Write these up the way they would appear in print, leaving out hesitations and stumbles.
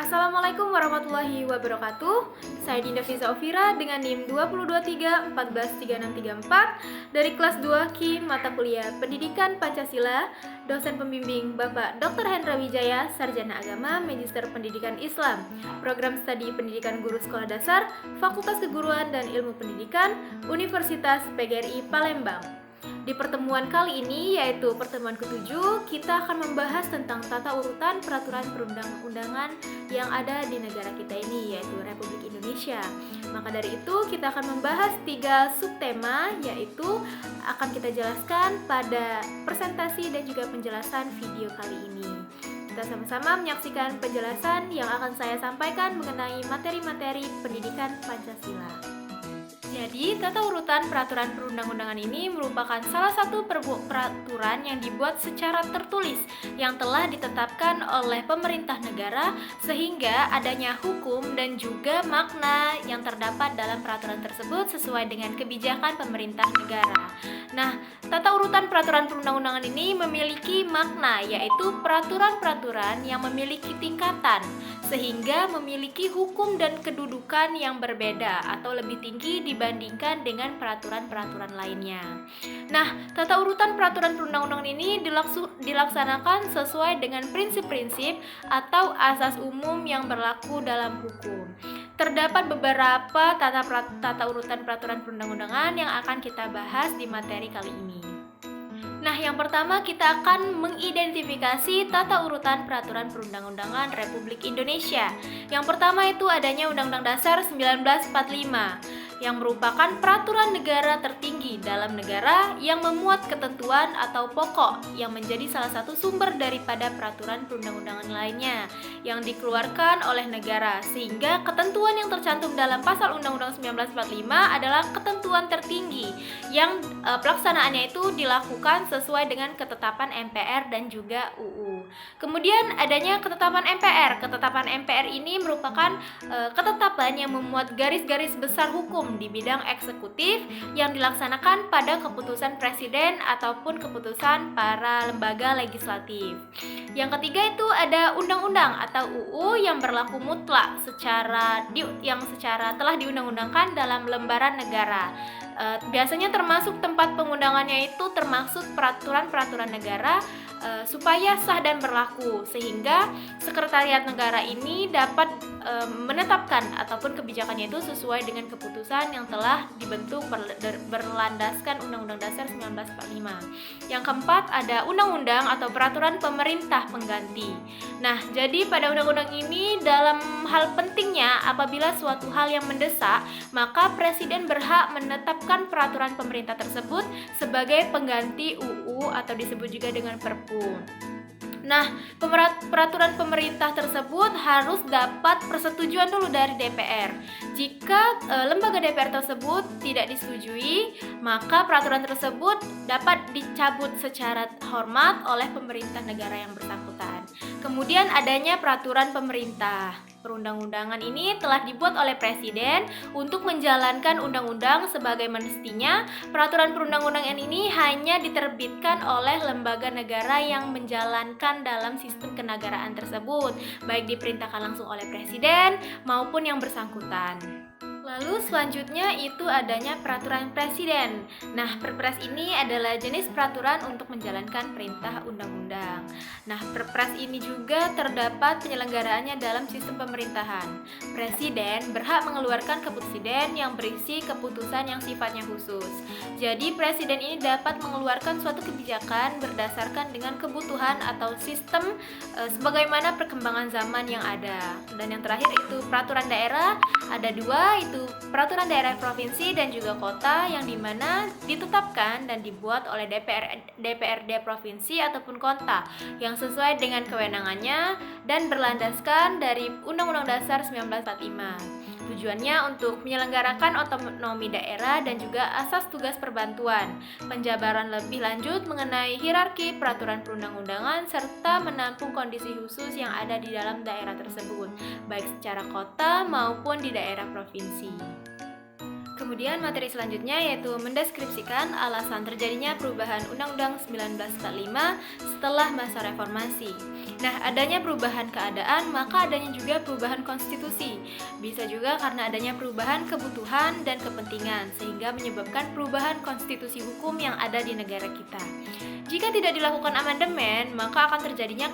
Assalamualaikum warahmatullahi wabarakatuh. Saya Dinda Fiza Ofira dengan NIM 2023143634 dari kelas 2 KIM mata kuliah Pendidikan Pancasila, dosen pembimbing Bapak Dr. Hendra Wijaya, Sarjana Agama, Magister Pendidikan Islam, Program Studi Pendidikan Guru Sekolah Dasar, Fakultas Keguruan dan Ilmu Pendidikan, Universitas PGRI Palembang. Di pertemuan kali ini, yaitu pertemuan ke-7, kita akan membahas tentang tata urutan peraturan perundang-undangan yang ada di negara kita ini, yaitu Republik Indonesia. Maka dari itu, kita akan membahas 3 subtema, yaitu akan kita jelaskan pada presentasi dan juga penjelasan video kali ini. Kita sama-sama menyaksikan penjelasan yang akan saya sampaikan mengenai materi-materi pendidikan Pancasila. Jadi, tata urutan peraturan perundang-undangan ini merupakan salah satu peraturan yang dibuat secara tertulis yang telah ditetapkan oleh pemerintah negara sehingga adanya hukum dan juga makna yang terdapat dalam peraturan tersebut sesuai dengan kebijakan pemerintah negara. Nah, tata urutan peraturan perundang-undangan ini memiliki makna, yaitu peraturan-peraturan yang memiliki tingkatan sehingga memiliki hukum dan kedudukan yang berbeda atau lebih tinggi dibandingkan dengan peraturan-peraturan lainnya. Nah, tata urutan peraturan perundang-undangan ini dilaksanakan sesuai dengan prinsip-prinsip atau asas umum yang berlaku dalam hukum. Terdapat beberapa tata urutan peraturan perundang-undangan yang akan kita bahas di materi kali ini. Nah, yang pertama kita akan mengidentifikasi tata urutan peraturan perundang-undangan Republik Indonesia. Yang pertama itu adanya Undang-Undang Dasar 1945 yang merupakan peraturan negara tertinggi dalam negara yang memuat ketentuan atau pokok yang menjadi salah satu sumber daripada peraturan perundang-undangan lainnya yang dikeluarkan oleh negara, sehingga ketentuan yang tercantum dalam pasal Undang-Undang 1945 adalah ketentuan tertinggi yang pelaksanaannya itu dilakukan sesuai dengan ketetapan MPR dan juga UU. Kemudian adanya ketetapan MPR. Ketetapan MPR ini merupakan ketetapan yang memuat garis-garis besar hukum di bidang eksekutif yang dilaksanakan pada keputusan presiden ataupun keputusan para lembaga legislatif. Yang ketiga itu ada undang-undang atau UU yang berlaku mutlak secara telah diundang-undangkan dalam lembaran negara. Biasanya termasuk tempat pengundangannya itu termasuk peraturan-peraturan negara supaya sah dan berlaku, sehingga sekretariat negara ini dapat menetapkan ataupun kebijakannya itu sesuai dengan keputusan yang telah dibentuk berlandaskan Undang-Undang Dasar 1945. Yang keempat ada undang-undang atau peraturan pemerintah pengganti. Nah, jadi pada undang-undang ini dalam hal pentingnya apabila suatu hal yang mendesak, maka presiden berhak menetapkan peraturan pemerintah tersebut sebagai pengganti UU atau disebut juga dengan Perpu. Nah, peraturan pemerintah tersebut harus dapat persetujuan dulu dari DPR. Jika lembaga DPR tersebut tidak disetujui, maka peraturan tersebut dapat dicabut secara hormat oleh pemerintah negara yang bersangkutan. Kemudian adanya peraturan pemerintah. Perundang-undangan ini telah dibuat oleh presiden untuk menjalankan undang-undang sebagai mestinya. Peraturan perundang-undangan ini hanya diterbitkan oleh lembaga negara yang menjalankan dalam sistem kenegaraan tersebut, baik diperintahkan langsung oleh presiden maupun yang bersangkutan. Lalu selanjutnya itu adanya peraturan presiden. Nah, Perpres ini adalah jenis peraturan untuk menjalankan perintah undang-undang. Nah, Perpres ini juga terdapat penyelenggaraannya dalam sistem pemerintahan. Presiden berhak mengeluarkan keputusan yang berisi keputusan yang sifatnya khusus. Jadi, presiden ini dapat mengeluarkan suatu kebijakan berdasarkan dengan kebutuhan atau sistem sebagaimana perkembangan zaman yang ada. Dan yang terakhir itu peraturan daerah, ada 2, itu peraturan daerah provinsi dan juga kota yang dimana ditetapkan dan dibuat oleh DPRD provinsi ataupun kota yang sesuai dengan kewenangannya dan berlandaskan dari Undang-Undang Dasar 1945. Tujuannya untuk menyelenggarakan otonomi daerah dan juga asas tugas perbantuan, penjabaran lebih lanjut mengenai hierarki peraturan perundang-undangan serta menampung kondisi khusus yang ada di dalam daerah tersebut, baik secara kota maupun di daerah provinsi. Kemudian materi selanjutnya yaitu mendeskripsikan alasan terjadinya perubahan Undang-Undang 1945 setelah masa reformasi. Nah, adanya perubahan keadaan, maka adanya juga perubahan konstitusi. Bisa juga karena adanya perubahan kebutuhan dan kepentingan, sehingga menyebabkan perubahan konstitusi hukum yang ada di negara kita. Jika tidak dilakukan amandemen, maka akan terjadinya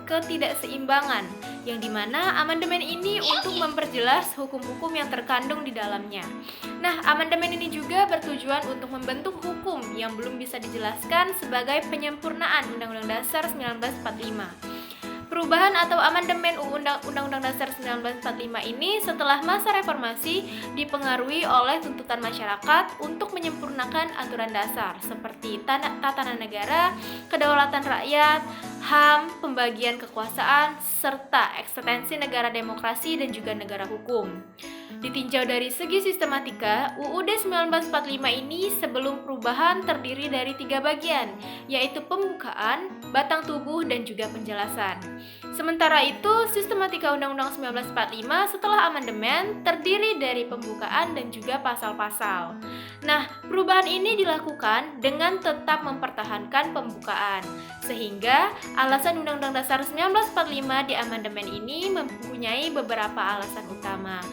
ketidakseimbangan, yang dimana amandemen ini untuk memperjelas hukum-hukum yang terkandung di dalamnya. Nah, amandemen ini juga bertujuan untuk membentuk hukum yang belum bisa dijelaskan sebagai penyempurnaan Undang-Undang Dasar 1945. Perubahan atau amandemen Undang-Undang Dasar 1945 ini setelah masa reformasi dipengaruhi oleh tuntutan masyarakat untuk menyempurnakan aturan dasar seperti tatanan negara, kedaulatan rakyat, HAM, pembagian kekuasaan, serta eksistensi negara demokrasi dan juga negara hukum. Ditinjau dari segi sistematika, UUD 1945 ini sebelum perubahan terdiri dari 3 bagian, yaitu pembukaan, batang tubuh, dan juga penjelasan. Sementara itu, sistematika Undang-Undang 1945 setelah amandemen terdiri dari pembukaan dan juga pasal-pasal. Nah, perubahan ini dilakukan dengan tetap mempertahankan pembukaan, sehingga alasan Undang-Undang Dasar 1945 di amandemen ini mempunyai beberapa alasan utama,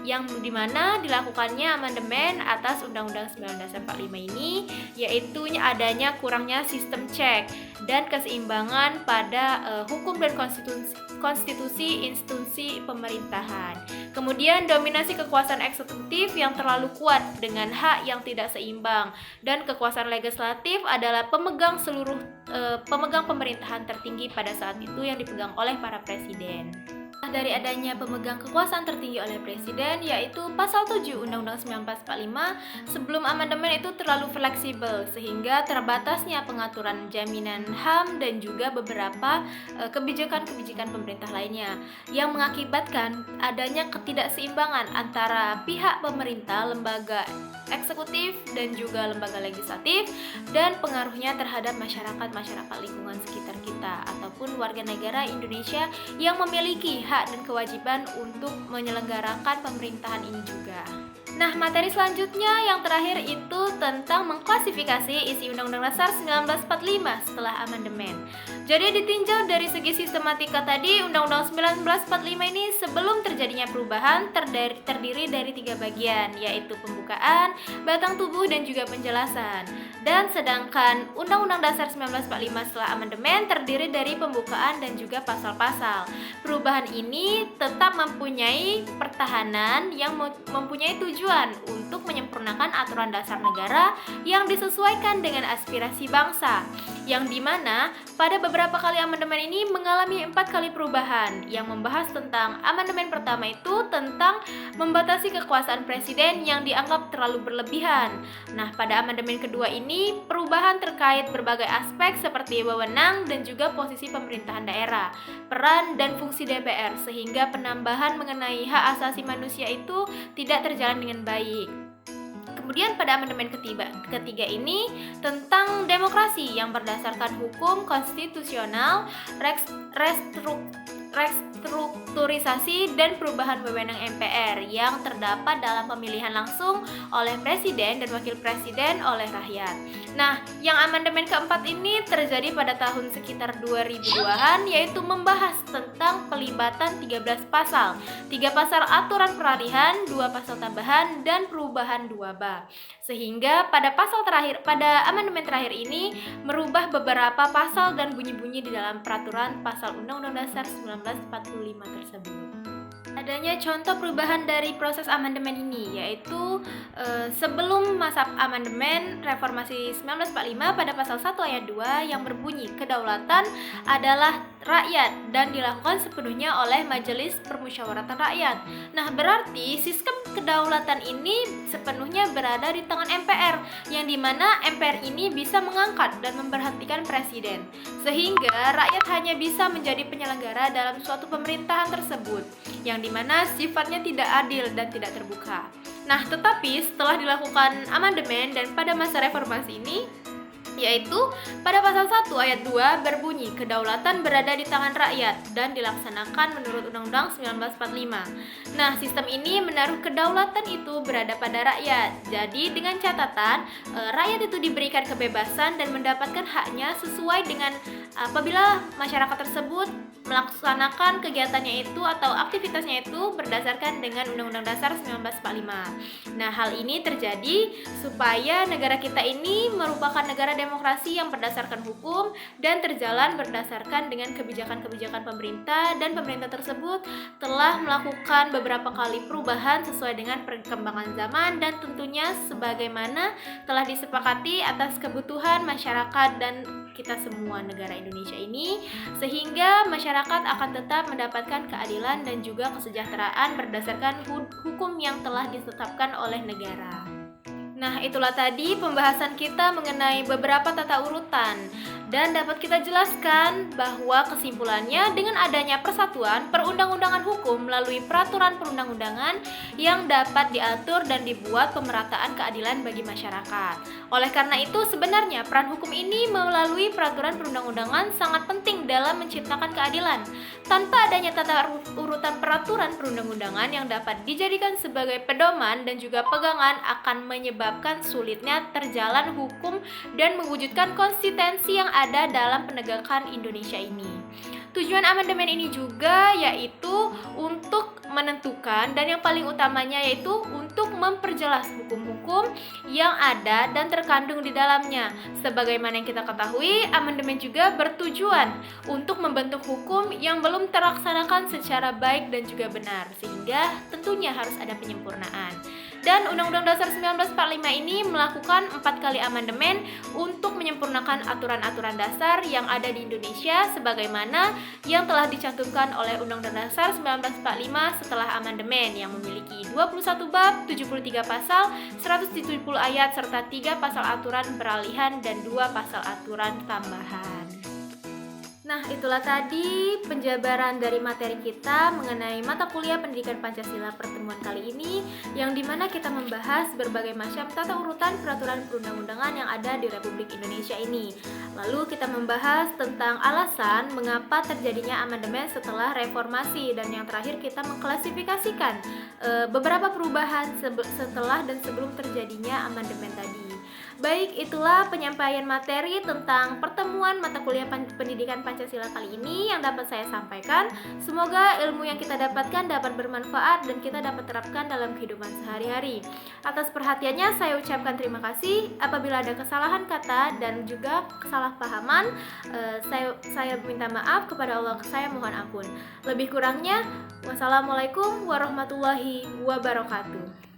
yang dimana dilakukannya amandemen atas Undang-Undang 1945 ini, yaitu adanya kurangnya sistem cek dan keseimbangan pada hukum dan konstitusi institusi pemerintahan. Kemudian dominasi kekuasaan eksekutif yang terlalu kuat dengan hak yang tidak seimbang, dan kekuasaan legislatif adalah pemegang pemerintahan tertinggi pada saat itu yang dipegang oleh para presiden. Dari adanya pemegang kekuasaan tertinggi oleh presiden, yaitu pasal 7 Undang-Undang 1945, sebelum amandemen itu terlalu fleksibel sehingga terbatasnya pengaturan jaminan HAM dan juga beberapa kebijakan-kebijakan pemerintah lainnya yang mengakibatkan adanya ketidakseimbangan antara pihak pemerintah, lembaga eksekutif dan juga lembaga legislatif, dan pengaruhnya terhadap masyarakat lingkungan sekitar kita ataupun warga negara Indonesia yang memiliki hak dan kewajiban untuk menyelenggarakan pemerintahan ini juga. Nah, materi selanjutnya yang terakhir itu tentang mengklasifikasi isi Undang-Undang Dasar 1945 setelah amandemen. Jadi ditinjau dari segi sistematika tadi, Undang-Undang 1945 ini sebelum terjadinya perubahan terdiri dari 3 bagian, yaitu pembukaan, batang tubuh, dan juga penjelasan. Dan sedangkan Undang-Undang Dasar 1945 setelah amandemen terdiri dari pembukaan dan juga pasal-pasal. Perubahan ini tetap mempunyai pertahanan yang mempunyai tujuan untuk menyempurnakan aturan dasar negara yang disesuaikan dengan aspirasi bangsa, yang dimana pada beberapa kali amandemen ini mengalami 4 kali perubahan. Yang membahas tentang amandemen pertama itu tentang membatasi kekuasaan presiden yang dianggap terlalu berlebihan. Nah, pada amandemen kedua ini perubahan terkait berbagai aspek seperti wewenang dan juga posisi pemerintahan daerah, peran dan fungsi DPR, sehingga penambahan mengenai hak asasi manusia itu tidak terjalan dengan baik. Kemudian pada amandemen ketiga ini tentang demokrasi yang berdasarkan hukum konstitusional, restrukturisasi dan perubahan wewenang MPR yang terdapat dalam pemilihan langsung oleh presiden dan wakil presiden oleh rakyat. Nah, yang amandemen keempat ini terjadi pada tahun sekitar 2002-an, yaitu membahas tentang pelibatan 13 pasal, 3 pasal aturan peralihan, 2 pasal tambahan, dan perubahan 2 bab. Sehingga pada amandemen terakhir ini merubah beberapa pasal dan bunyi-bunyi di dalam peraturan pasal Undang-Undang Dasar 1945 tersebut. Adanya contoh perubahan dari proses amandemen ini, yaitu sebelum masa amandemen reformasi 1945 pada pasal 1 ayat 2 yang berbunyi kedaulatan adalah rakyat dan dilakukan sepenuhnya oleh Majelis Permusyawaratan Rakyat. Nah, berarti sistem kedaulatan ini sepenuhnya berada di tangan MPR, yang dimana MPR ini bisa mengangkat dan memberhentikan presiden, sehingga rakyat hanya bisa menjadi penyelenggara dalam suatu pemerintahan tersebut, yang dimana sifatnya tidak adil dan tidak terbuka. Nah, tetapi setelah dilakukan amandemen dan pada masa reformasi ini, yaitu pada pasal 1 ayat 2 berbunyi kedaulatan berada di tangan rakyat dan dilaksanakan menurut Undang-Undang 1945. Nah, sistem ini menaruh kedaulatan itu berada pada rakyat. Jadi dengan catatan rakyat itu diberikan kebebasan dan mendapatkan haknya sesuai dengan apabila masyarakat tersebut melaksanakan kegiatannya itu atau aktivitasnya itu berdasarkan dengan Undang-Undang Dasar 1945. Nah, hal ini terjadi supaya negara kita ini merupakan negara demokrasi yang berdasarkan hukum dan terjalan berdasarkan dengan kebijakan-kebijakan pemerintah, dan pemerintah tersebut telah melakukan beberapa kali perubahan sesuai dengan perkembangan zaman dan tentunya sebagaimana telah disepakati atas kebutuhan masyarakat dan kita semua negara Indonesia ini, sehingga masyarakat akan tetap mendapatkan keadilan dan juga kesejahteraan berdasarkan hukum yang telah ditetapkan oleh negara. Nah, itulah tadi pembahasan kita mengenai beberapa tata urutan, dan dapat kita jelaskan bahwa kesimpulannya dengan adanya persatuan perundang-undangan hukum melalui peraturan perundang-undangan yang dapat diatur dan dibuat pemerataan keadilan bagi masyarakat. Oleh karena itu, sebenarnya peran hukum ini melalui peraturan perundang-undangan sangat penting dalam menciptakan keadilan. Tanpa adanya tata urutan peraturan perundang-undangan yang dapat dijadikan sebagai pedoman dan juga pegangan akan menyebabkan sulitnya terjalan hukum dan mewujudkan konsistensi yang ada dalam penegakan Indonesia ini. Tujuan amandemen ini juga yaitu untuk menentukan dan yang paling utamanya yaitu untuk memperjelas hukum-hukum yang ada dan terkandung di dalamnya. Sebagaimana yang kita ketahui, amandemen juga bertujuan untuk membentuk hukum yang belum terlaksanakan secara baik dan juga benar, sehingga tentunya harus ada penyempurnaan. Dan Undang-Undang Dasar 1945 ini melakukan 4 kali amandemen untuk menyempurnakan aturan-aturan dasar yang ada di Indonesia sebagaimana yang telah dicantumkan oleh Undang-Undang Dasar 1945 setelah amandemen, yang memiliki 21 bab, 73 pasal, 170 ayat serta 3 pasal aturan peralihan dan 2 pasal aturan tambahan. Nah, itulah tadi penjabaran dari materi kita mengenai mata kuliah Pendidikan Pancasila pertemuan kali ini, yang dimana kita membahas berbagai macam tata urutan peraturan perundang-undangan yang ada di Republik Indonesia ini. Lalu kita membahas tentang alasan mengapa terjadinya amandemen setelah reformasi, dan yang terakhir kita mengklasifikasikan beberapa perubahan setelah dan sebelum terjadinya amandemen tadi. Baik, itulah penyampaian materi tentang pertemuan mata kuliah Pendidikan Pancasila kali ini yang dapat saya sampaikan. Semoga ilmu yang kita dapatkan dapat bermanfaat dan kita dapat terapkan dalam kehidupan sehari-hari. Atas perhatiannya saya ucapkan terima kasih. Apabila ada kesalahan kata dan juga kesalahpahaman, saya minta maaf kepada Allah, saya mohon ampun. Lebih kurangnya, wassalamualaikum warahmatullahi wabarakatuh.